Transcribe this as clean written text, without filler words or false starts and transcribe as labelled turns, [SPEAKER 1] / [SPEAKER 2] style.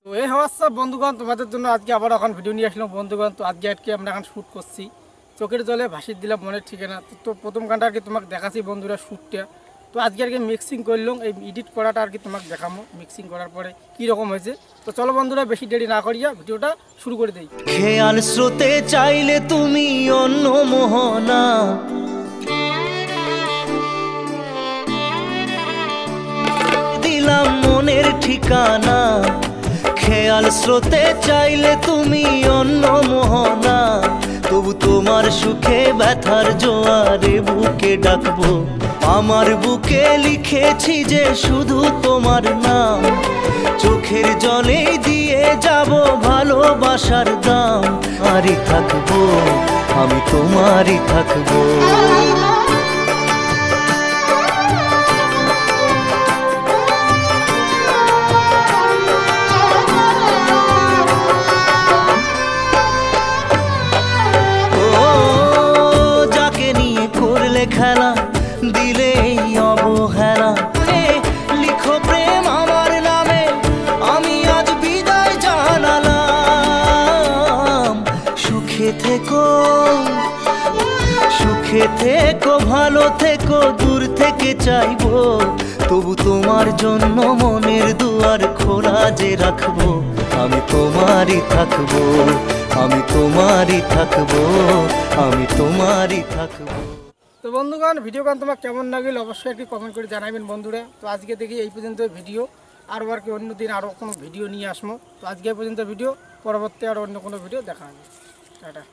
[SPEAKER 1] তো এই হওয়ার বন্ধুগণ, তোমাদের জন্য আজকে আবার এখন ভিডিও নিয়ে আসলাম বন্ধুগণ। তো আজকে আমরা এখন শ্যুট করছি, চোখের জলে ভাসিয়ে দিলাম মনের ঠিকানা। তো প্রথম গানটা আর কি তোমাকে দেখাচ্ছি বন্ধুরা শ্যুটটা। তো আজকে আর কি মিক্সিং করলাম, এই এডিট করাটা আর কি তোমাকে দেখাবো মিক্সিং করার পরে কীরকম হয়েছে। তো চলো বন্ধুরা, বেশি দেরি না করিয়া ভিডিওটা শুরু করে দিই।
[SPEAKER 2] খেয়াল স্রোতে চাইলে তুমি অন্য মোহনা, দিলাম মনের ঠিকানা। খেয়াল স্রোতে চাইলে তুমি অন্য মোহনা, তবু তোমার সুখে ব্যথার জোয়ারে বুকে ডাকবো। আমার বুকে লিখেছি যে শুধু তোমার নাম, চোখের জলে দিয়ে যাব ভালোবাসার দাম। আরই থাকবো, আমি তোমারই থাকবো। খেলা দিলে অবহেলা, লিখো প্রেম আমার নামে, আমি আজ বিদায় জানালাম। সুখে থেকো, সুখে থেকো, ভালো থেকো, দূর থেকে চাইবো, তবু তোমার জন্য মনের দুয়ার খোলা যে রাখবো। আমি তোমারই থাকবো, আমি তোমারই থাকবো, আমি তোমারই থাকবো।
[SPEAKER 1] তো বন্ধুগণ, ভিডিও গান তোমার কেমন লাগলো অবশ্যই আর কি কমেন্ট করে জানাবেন বন্ধুরা। তো আজকে দেখি এই পর্যন্ত ভিডিও, আরও আর কি অন্যদিন আরও কোনো ভিডিও নিয়ে আসবো। তো আজকে পর্যন্ত ভিডিও, পরবর্তী আর অন্য কোনো ভিডিও দেখা হবে। টাটা।